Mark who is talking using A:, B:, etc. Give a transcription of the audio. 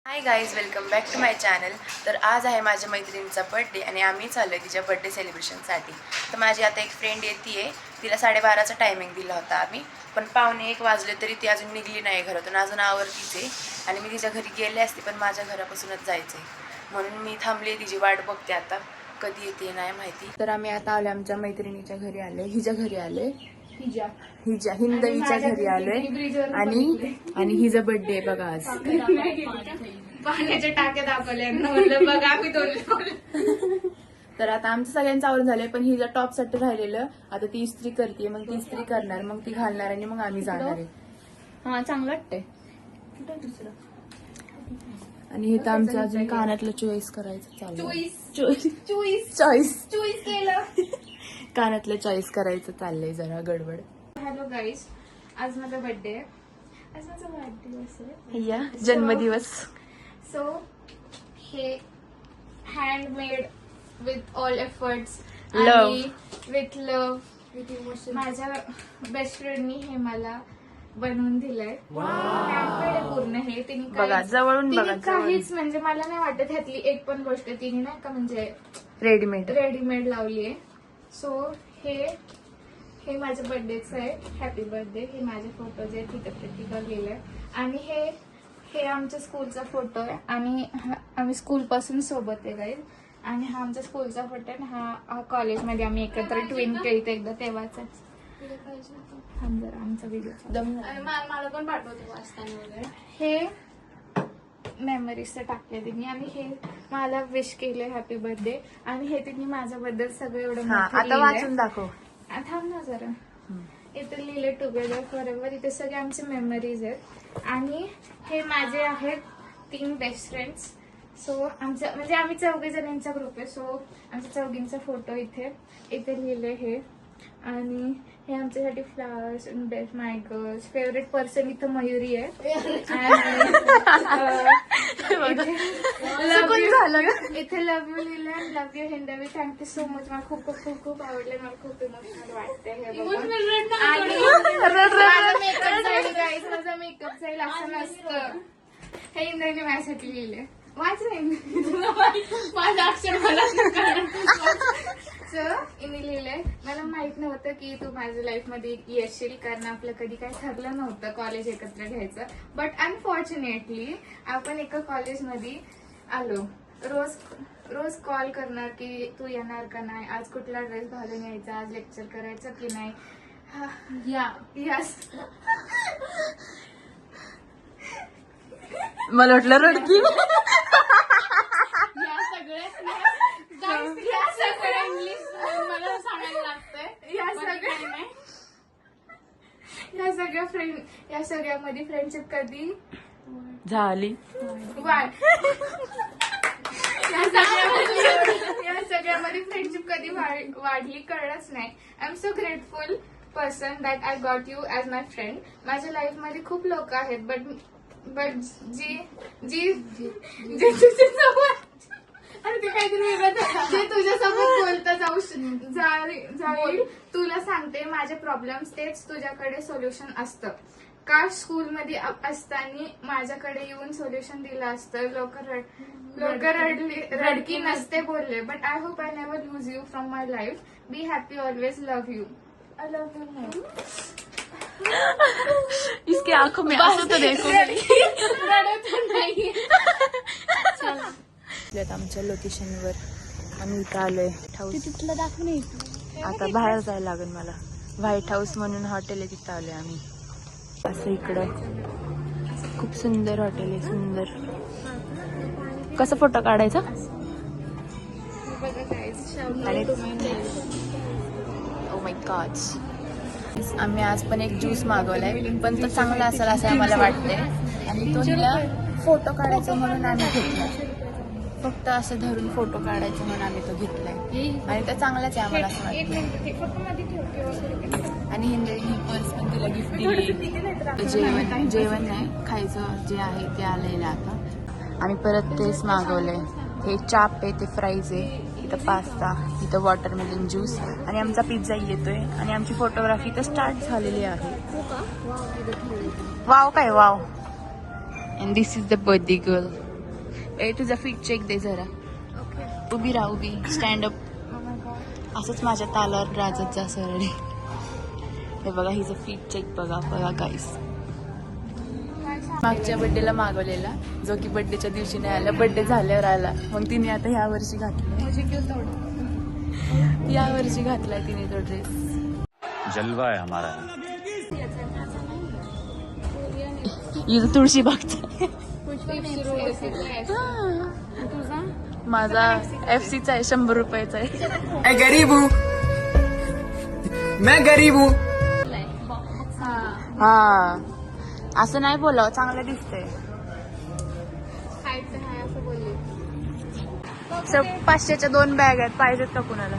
A: High guys, welcome back to my channel. तर आज आहे माझ्या मैत्रिणीचा बड्डे आणि आम्ही चाललो आहे तिच्या बड्डे सेलिब्रेशनसाठी. तर माझी आता एक फ्रेंड येते आहे, तिला 12:30चा टायमिंग दिला होता आम्ही, पण 12:45 वाजले तरी ती अजून निघली नाही घरातून, अजून आवरतीच आहे. आणि मी तिच्या घरी गेले असते पण माझ्या घरापासूनच जायचं आहे, म्हणून मी थांबली, तिची वाट बघते आता कधी येते नाही माहिती. तर आम्ही आता आलो आमच्या मैत्रिणीच्या घरी, आले हिच्या घरी आले, हिच्या हिंदवीच्या घरी आलोय आणि हिचा बर्थडे आहे बघा आज.
B: पाण्याच्या टाक्या दाखवल्या म्हणलं बघा आम्ही दोन.
A: तर आता आमचं सगळ्यांचं आवरून झालंय, पण हिचा टॉप साठी राहिलेलं आता ती इस्त्री करते, मग ती इस्त्री करणार, मग ती घालणार आणि मग आम्ही जाणार आहे.
B: हा चांगलं वाटतंय.
A: आणि इथं आमचं अजून कानातलं चॉईस करायचं चालू.
B: चॉईस केलं.
A: कानातलं चॉईस करायचं चाललंय, जरा गडबड.
B: हॅलो गाईज, आज माझा बर्थडे आहे. आज माझा वाढदिवस आहे.
A: या जन्मदिवस.
B: सो हे हँडमेड विथ ऑल एफर्ट्स आणि विथ लव्ह माझ्या बेस्ट फ्रेंडनी हे मला बनवून दिलंय. हँडमेड आहे पूर्ण हे.
A: बघा जवळून बघा,
B: काहीच म्हणजे मला नाही वाटत ह्यातली एक पण गोष्ट तिने नाही का म्हणजे
A: रेडीमेड
B: लावली आहे. सो हे माझ्या बर्थडेचं आहे. Happy birthday. हे माझे फोटोज आहेत, तिथं प्रत्येका लिहिलंय. आणि हे आमच्या स्कूलचा फोटो आहे आणि आम्ही स्कूल पासून सोबत आहे गाईज. आणि हा आमच्या स्कूलचा फोटो आहे. हा कॉलेजमध्ये आम्ही एकत्र ट्विन केली एकदा तेव्हाच. आमचा व्हिडिओ
C: मला पण पाठवतो वाचताना वगैरे.
B: हे मेमरीज टाकले तिने आणि हे मला विश केले हॅपी बर्थडे. आणि हे तिने माझ्याबद्दल सगळं एवढं
A: आता वाचून दाखव.
B: थांब ना जरा. इथे लिहिले टुगेदर फॉर एव्हर. इथे सगळे आमचे मेमरीज आहेत. आणि हे माझे आहेत 3 बेस्ट फ्रेंड्स. सो आमच्या म्हणजे आम्ही 4 जणांचा ग्रुप आहे. सो आमच्या 4चा फोटो इथे लिहिले हे. आणि हे आमच्यासाठी flowers and best my girls. Favourite person इथं मयुरी आहे. इथे लव्ह यू लिहिलंय. Love you Hindavi. Thank you so much. मला खूप खूप खूप खूप आवडले. मला खूप इमोशनल वाटतंय हे बघून. माझा मेकअप जाईल असं नसतं. हे इंद्राने माझ्यासाठी लिहिले. वाच नाही माझं अक्षर मला. सो इने लिहिलंय. मला माहित नव्हतं की तू माझ्या लाईफ मध्ये येशील, कारण आपलं कधी काही ठरलं नव्हतं कॉलेज एकत्र घ्यायचं. बट अनफॉर्च्युनेटली आपण एका कॉलेजमध्ये आलो. रोज कॉल करणार की तू येणार का नाही, आज कुठला ड्रेस घालून यायचा, आज लेक्चर करायचं की नाही. यस.
A: मला वाटलं रडकी.
C: इंग्लिश मला सांगायला लागतंय.
B: या सगळ्यामध्ये फ्रेंडशिप कधी
A: झाली.
B: या सगळ्यामध्ये फ्रेंडशिप कधी वाढली कळलंच नाही. I am so grateful person that I got you as my friend. माझ्या लाईफ मध्ये खूप लोक आहेत, बट जी तुझ्यासोबत आणि ते काहीतरी वेगळं जे तुझ्यासोबत बोलता जाईल. तुला सांगते माझे प्रॉब्लेम्स तेच तुझ्याकडे सोल्युशन असतं. का स्कूलमध्ये असताना माझ्याकडे येऊन सोल्युशन दिलं असतं. लोक रडकी नसते बोलले. But I hope I never lose you from my life. Be happy always. Love you. I love you more.
A: इसके आंखों में आंसू तो देखो. आमच्या लोकेशनवर आम्ही इथं आलोय.
C: तुला दाखव नाही.
A: आता बाहेर जायला लागेल मला. व्हाईट हाऊस म्हणून हॉटेल आहे, तिथं आलोय आम्ही. असं इकडं खूप सुंदर हॉटेल आहे, सुंदर. कसं फोटो काढायचा. Oh my God. आम्ही आज पण एक ज्यूस मागवलाय, पण तो चांगला असेल असं आम्हाला वाटतंय. आणि तो हिला फोटो काढायचा म्हणून आम्ही घेतलाय. फक्त असं धरून फोटो काढायचं म्हणून आम्ही तो घेतलाय. आणि तो चांगलाच आहे आम्हाला असं वाटतं. आणि ही पर्स पण तिला गिफ्ट दिली. जेवण नाही खायचं जे आहे ते आलेलं आता. आम्ही परत तेच मागवलंय. हे चाप आहे, ते फ्राईज आहे, इथं पास्ता, इथं वॉटरमेलन ज्यूस आणि आमचा पिझ्झा येतोय. आणि आमची फोटोग्राफी तर स्टार्ट झालेली आहे. वाव काय wow. And this is the birthday girl. ए तुझा फीट चेक दे जरा. उभी राहा उभी. Stand up. असंच माझ्या तालावर राजत जा सरळे. हे बघा हिचं फीट चेक बघा बघा गाईस. मागच्या बड्डेला मागवलेला जो की बड्डेच्या दिवशी नाही आला, बड्डे झाल्यावर आला. मग तिने आता ह्या वर्षी घातलाय. या वर्षी घातलाय तिने तो ड्रेस.
D: जलवा है हमारा.
A: इथं तुळशी बागचा माझा FC चा आहे 100 रुपयाचा आहे.
E: गरीब हूँ मैं गरीब हूँ.
A: हा असं नाही बोलावं, चांगलं दिसतंय.
B: खायचं आहे असं बोलले.
A: 500च्या 2 बॅग आहेत, पाहिजेत का कुणाला?